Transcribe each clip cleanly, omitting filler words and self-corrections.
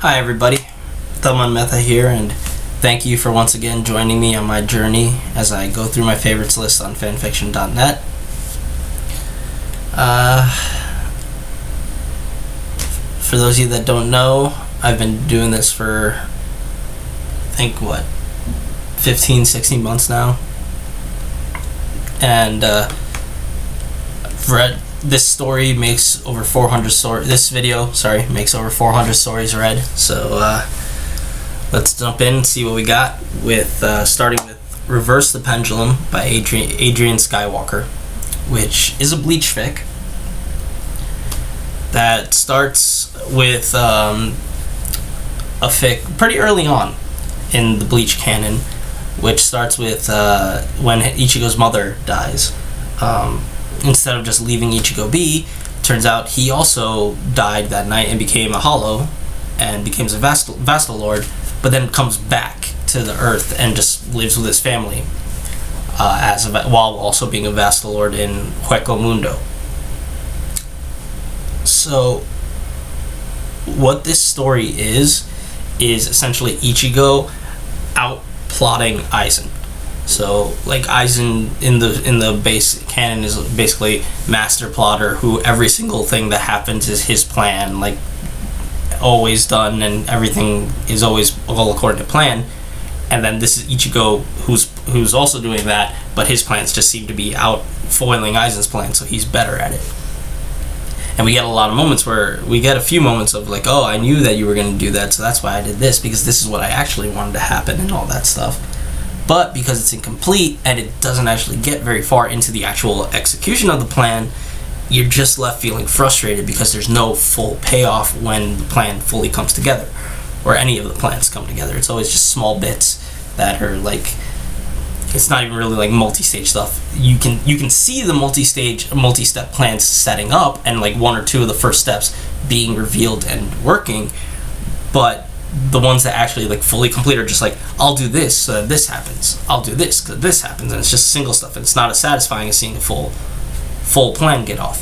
Hi everybody, Thelman Metha here, and thank you for once again joining me on my journey as I go through my favorites list on fanfiction.net. For those of you that don't know, I've been doing this for, I think, 15, 16 months now. And this story makes over 400 stories. This video, makes over 400 stories read. So let's jump in and see what we got with starting with Reverse the Pendulum by adrien Skywalker, which is a Bleach fic that starts with a fic pretty early on in the Bleach canon, which starts with when Ichigo's mother dies. Instead of just leaving Ichigo be, turns out he also died that night and became a hollow and becomes a vassal lord, but then comes back to the earth and just lives with his family while also being a vassal lord in Hueco Mundo. So what this story is essentially Ichigo out-plotting Aizen. So, like, Aizen in the base canon is basically master plotter, who every single thing that happens is his plan, like, always done, and everything is always all according to plan. And then this is Ichigo, who's also doing that, but his plans just seem to be out foiling Aizen's plan, so he's better at it. And we get a few moments of like, oh, I knew that you were going to do that, so that's why I did this, because this is what I actually wanted to happen and all that stuff. But because it's incomplete and it doesn't actually get very far into the actual execution of the plan, you're just left feeling frustrated because there's no full payoff when the plan fully comes together, or any of the plans come together. It's always just small bits that are like, it's not even really like multi-stage stuff. You can see the multi-step plans setting up and like one or two of the first steps being revealed and working, but the ones that actually like fully complete are just like, I'll do this so that this happens, I'll do this because this happens, and it's just single stuff, and it's not as satisfying as seeing a full plan get off.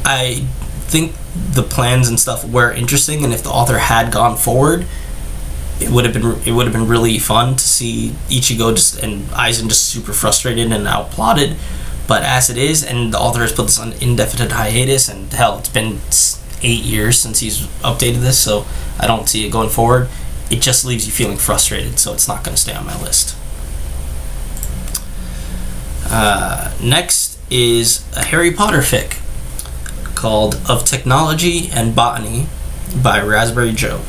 I think the plans and stuff were interesting, and if the author had gone forward, it would have been really fun to see Ichigo and Aizen just super frustrated and outplotted. But as it is, and the author has put this on indefinite hiatus, and hell, it's been 8 years since he's updated this, so I don't see it going forward. It just leaves you feeling frustrated, so it's not going to stay on my list. Next is a Harry Potter fic called Of Technology and Botany by Rasberry Joe.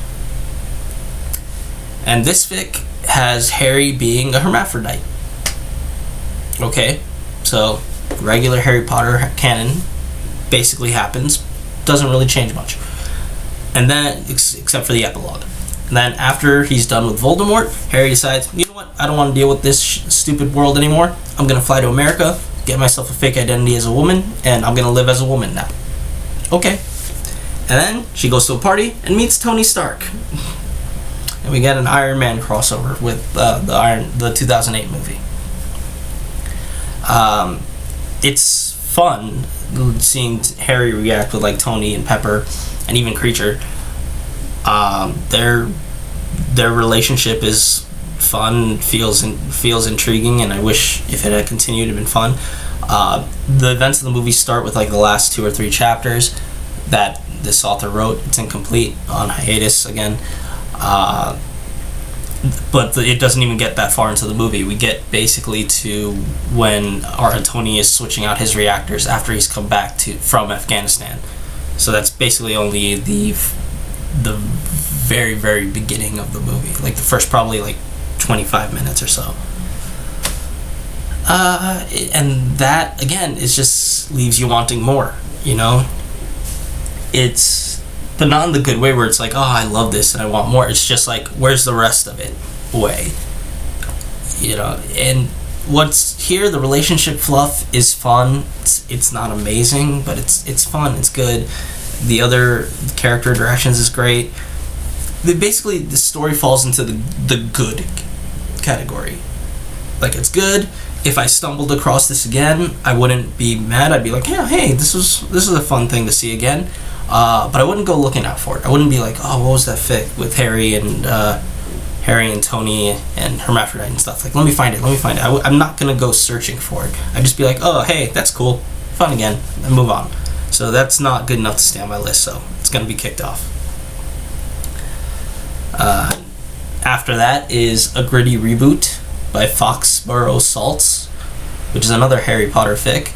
And this fic has Harry being a hermaphrodite. Okay, so regular Harry Potter canon basically happens. Doesn't really change much. And then, except for the epilogue. And then after he's done with Voldemort, Harry decides, you know what, I don't want to deal with this stupid world anymore. I'm going to fly to America, get myself a fake identity as a woman, and I'm going to live as a woman now. Okay. And then she goes to a party and meets Tony Stark. And we get an Ironman crossover with the 2008 movie. It's fun seeing Harry react with like Tony and Pepper and even Creature. Their relationship is fun, feels intriguing, and I wish if it had continued to been fun. The events of the movie start with like the last 2 or 3 chapters that this author wrote. It's incomplete, on hiatus again. But it doesn't even get that far into the movie. We get basically to when Tony is switching out his reactors after he's come back from Afghanistan. So that's basically only the very, very beginning of the movie, like the first probably like 25 minutes or so. And that again just leaves you wanting more, you know. But not in the good way where it's like, oh, I love this and I want more. It's just like, where's the rest of it way? You know, and what's here, the relationship fluff is fun. It's not amazing, but it's fun, it's good. The other character interactions is great. Basically, the story falls into the good category. Like, it's good. If I stumbled across this again, I wouldn't be mad. I'd be like, yeah, hey, this is a fun thing to see again. but I wouldn't go looking out for it. I wouldn't be like, oh, what was that fic with Harry and Tony and hermaphrodite and stuff. Like, let me find it. I'm not gonna go searching for it. I'd just be like, oh, hey, that's cool, fun again, and move on. So that's not good enough to stay on my list, so it's gonna be kicked off. After that is A Gritty Reboot by FoxboroSalts, which is another Harry Potter fic,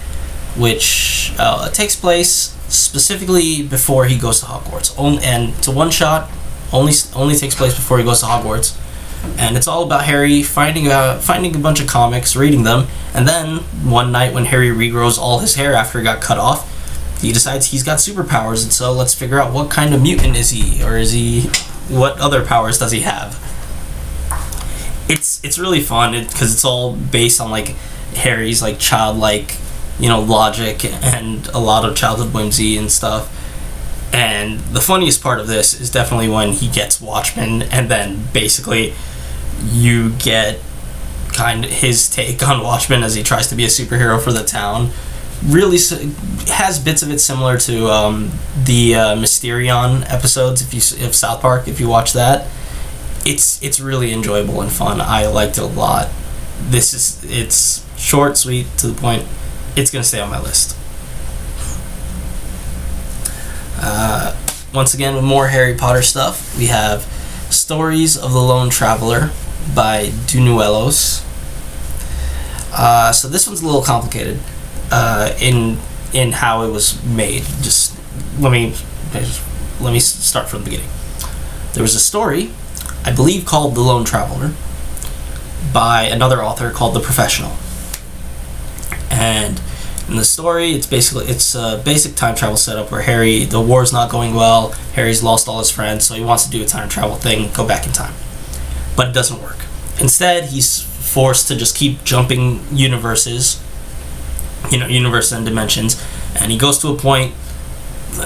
which takes place specifically before he goes to Hogwarts. And it's a one-shot, only takes place before he goes to Hogwarts. And it's all about Harry finding a bunch of comics, reading them, and then one night when Harry regrows all his hair after it got cut off, he decides he's got superpowers, and so let's figure out what kind of mutant is he, or what other powers does he have? It's really fun because it's all based on like Harry's like childlike, logic and a lot of childhood whimsy and stuff. And the funniest part of this is definitely when he gets Watchmen, and then basically you get kind of his take on Watchmen as he tries to be a superhero for the town. Really has bits of it similar to the Mysterion episodes of South Park, if you watch that. It's really enjoyable and fun. I liked it a lot. It's short, sweet, to the point. It's gonna stay on my list. Once again, with more Harry Potter stuff, we have Stories of the Lone Traveler by Dunuelos. So this one's a little complicated in how it was made. Just let me start from the beginning. There was a story, I believe, called The Lone Traveler by another author called The Professional. And in the story, it's a basic time travel setup where the war's not going well, Harry's lost all his friends, so he wants to do a time travel thing, go back in time. But it doesn't work. Instead, he's forced to just keep jumping universes and dimensions, and he goes to a point,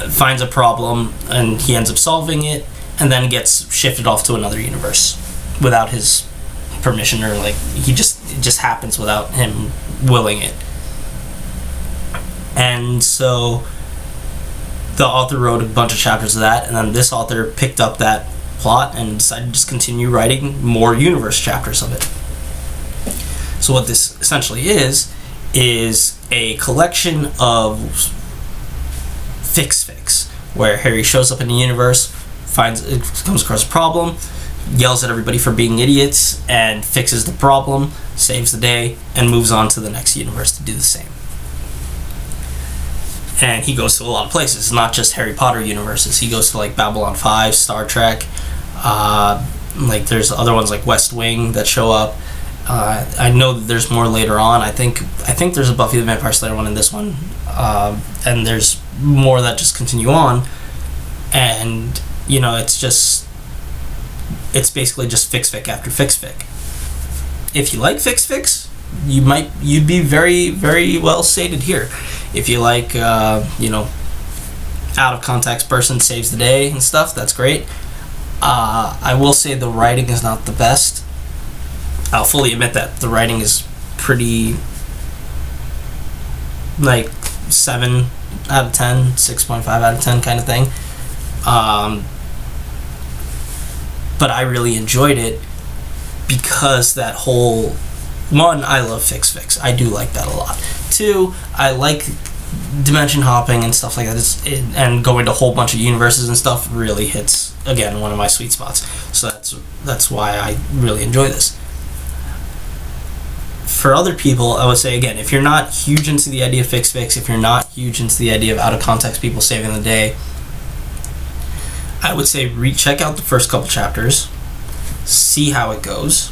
finds a problem, and he ends up solving it, and then gets shifted off to another universe without his permission, or like it just happens without him willing it. And so the author wrote a bunch of chapters of that, and then this author picked up that plot and decided to just continue writing more universe chapters of it. So what this essentially is a collection of fics, where Harry shows up in the universe, comes across a problem, yells at everybody for being idiots, and fixes the problem, saves the day, and moves on to the next universe to do the same. And he goes to a lot of places, not just Harry Potter universes. He goes to like Babylon 5, Star Trek, like there's other ones like West Wing that show up. I know that there's more later on. I think there's a Buffy the Vampire Slayer one in this one, and there's more that just continue on. And it's basically just fic after fic. If you like fics, you'd be very, very well sated here. If you like out of context person saves the day and stuff, that's great. I will say the writing is not the best. I'll fully admit that the writing is pretty like 7 out of 10, 6.5 out of 10 kind of thing. But I really enjoyed it because that whole, one, I love fics. I do like that a lot. 2, I like dimension hopping and stuff like that. And going to a whole bunch of universes and stuff really hits, again, one of my sweet spots. So that's why I really enjoy this. For other people, I would say, again, if you're not huge into the idea of fics, if you're not huge into the idea of out of context people saving the day, I would say check out the first couple chapters, see how it goes,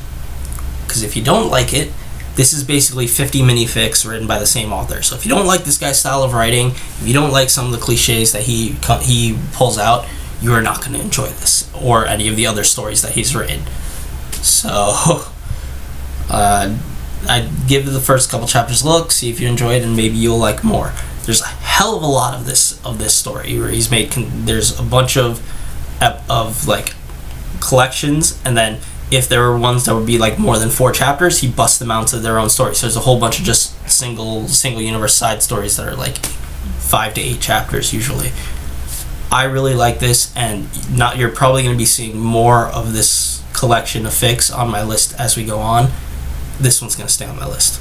because if you don't like it, this is basically 50 mini-fics written by the same author. So if you don't like this guy's style of writing, if you don't like some of the cliches that he pulls out, you are not going to enjoy this, or any of the other stories that he's written. So I'd give the first couple chapters a look, see if you enjoy it, and maybe you'll like more. There's a hell of a lot of this story where he's made. There's a bunch of like collections, and then if there were ones that would be like more than 4 chapters, he busts them out into their own stories. So there's a whole bunch of just single universe side stories that are like 5 to 8 chapters usually. I really like this, and you're probably going to be seeing more of this collection of fics on my list as we go on. This one's going to stay on my list.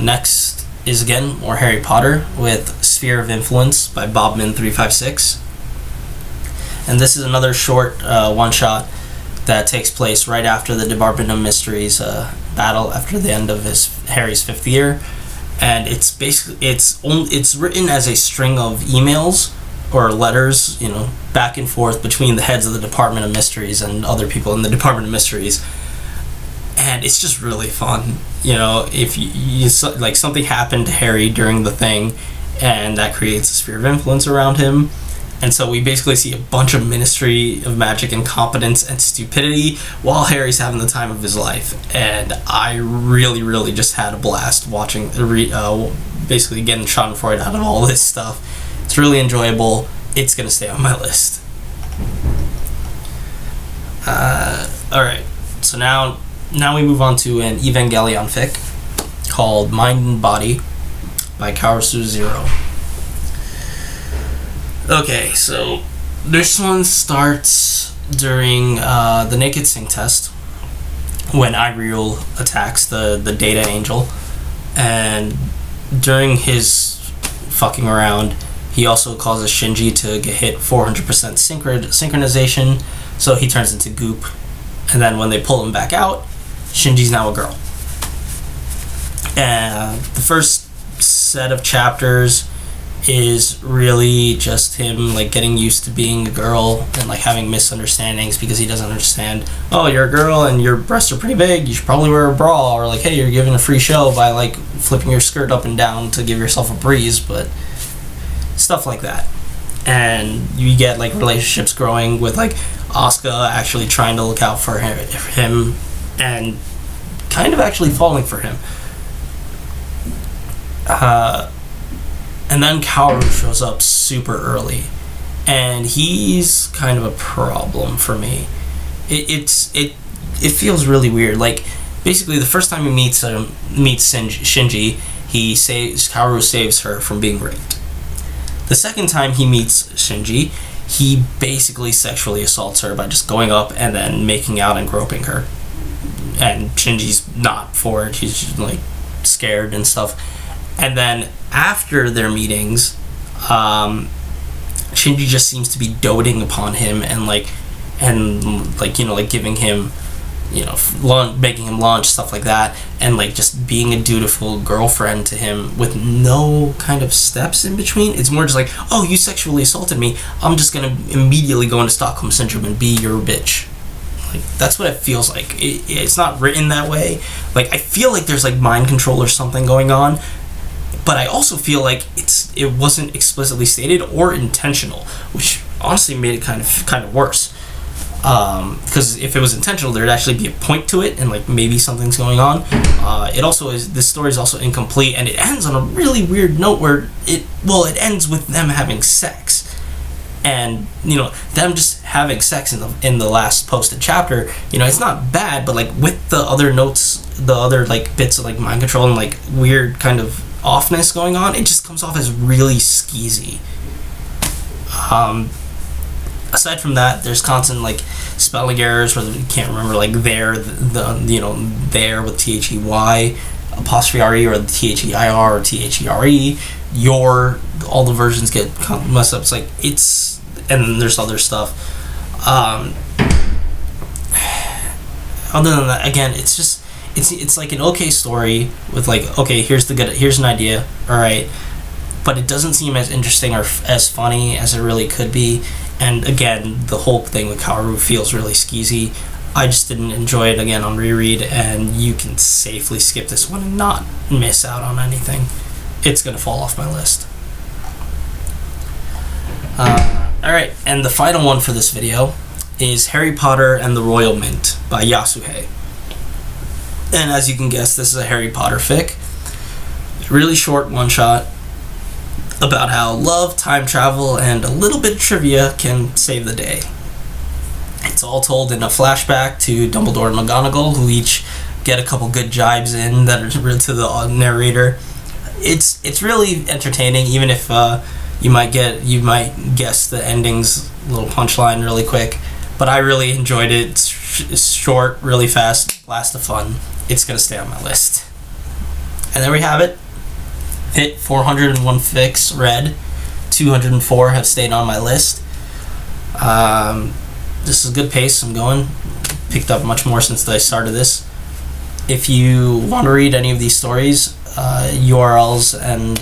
Next is, again, more Harry Potter with Sphere of Influence by Bobman356. And this is another short one-shot that takes place right after the Department of Mystery's battle after the end of Harry's 5th year. And it's basically it's written as a string of emails or letters, back and forth between the heads of the Department of Mysteries and other people in the Department of Mysteries. And it's just really fun. If you like, something happened to Harry during the thing, and that creates a sphere of influence around him. And so we basically see a bunch of Ministry of Magic incompetence and stupidity while Harry's having the time of his life. And I really, really just had a blast watching, basically getting schadenfreude out of all this stuff. It's really enjoyable. It's going to stay on my list. Alright, so now we move on to an Evangelion fic called Mind and Body by Kaoru. Okay, so this one starts during the Naked Sing test when Iriel attacks the Data Angel, and during his fucking around, he also causes Shinji to get hit 400% synchronization, so he turns into goop, and then when they pull him back out, Shinji's now a girl. And the first set of chapters is really just him getting used to being a girl and having misunderstandings because he doesn't understand, oh, you're a girl and your breasts are pretty big, you should probably wear a bra, or hey, you're giving a free show by flipping your skirt up and down to give yourself a breeze, but stuff like that. And you get relationships growing with Asuka actually trying to look out for him and kind of actually falling for him. And then Kaoru shows up super early, and he's kind of a problem for me. It feels really weird. Basically, the first time he meets Shinji, Kaoru saves her from being raped. The second time he meets Shinji, he basically sexually assaults her by just going up and then making out and groping her. And Shinji's not for it. He's just scared and stuff. And then after their meetings, Shinji just seems to be doting upon him and giving him, making him lunch, stuff like that, and just being a dutiful girlfriend to him with no kind of steps in between. It's more just oh, you sexually assaulted me, I'm just gonna immediately go into Stockholm Syndrome and be your bitch. That's what it feels like. It's not written that way. I feel there's mind control or something going on, but I also feel it wasn't explicitly stated or intentional, which honestly made it kind of worse. Because if it was intentional, there'd actually be a point to it, and maybe something's going on. This story is also incomplete, and it ends on a really weird note where it ends with them having sex. And them just having sex in the last posted chapter, it's not bad, but with the other notes, the other bits of mind control and weird kind of offness going on, it just comes off as really skeezy. Aside from that, there's constant spelling errors where you can't remember there with THEY apostrophe RE or the THEIR or THERE. All the versions get messed up. And then there's other stuff. Other than that, again, it's an okay story with okay, here's an idea, all right, but it doesn't seem as interesting or as funny as it really could be. And again, the whole thing with Kaoru feels really skeezy. I just didn't enjoy it again on reread, and you can safely skip this one and not miss out on anything. It's gonna fall off my list. Alright, and the final one for this video is Harry Potter and the Royal Mint by Yasuhei. And as you can guess, this is a Harry Potter fic. Really short one-shot about how love, time travel, and a little bit of trivia can save the day. It's all told in a flashback to Dumbledore and McGonagall, who each get a couple good jibes in that are to the narrator. it's really entertaining, even if you might guess the ending's little punchline really quick. But I really enjoyed it. It's short, really fast, blast of fun. It's gonna stay on my list. And there we have it. Hit 401 fix read. 204 have stayed on my list. This is a good pace. I'm going. Picked up much more since I started this. If you want to read any of these stories, URLs and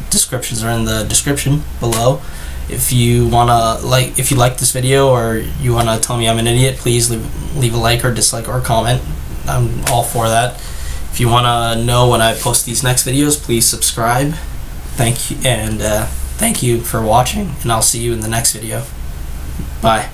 descriptions are in the description below. If you like this video, or you want to tell me I'm an idiot, please leave a like or dislike or comment. I'm all for that. If you want to know when I post these next videos, please subscribe. Thank you for watching, and I'll see you in the next video. Bye.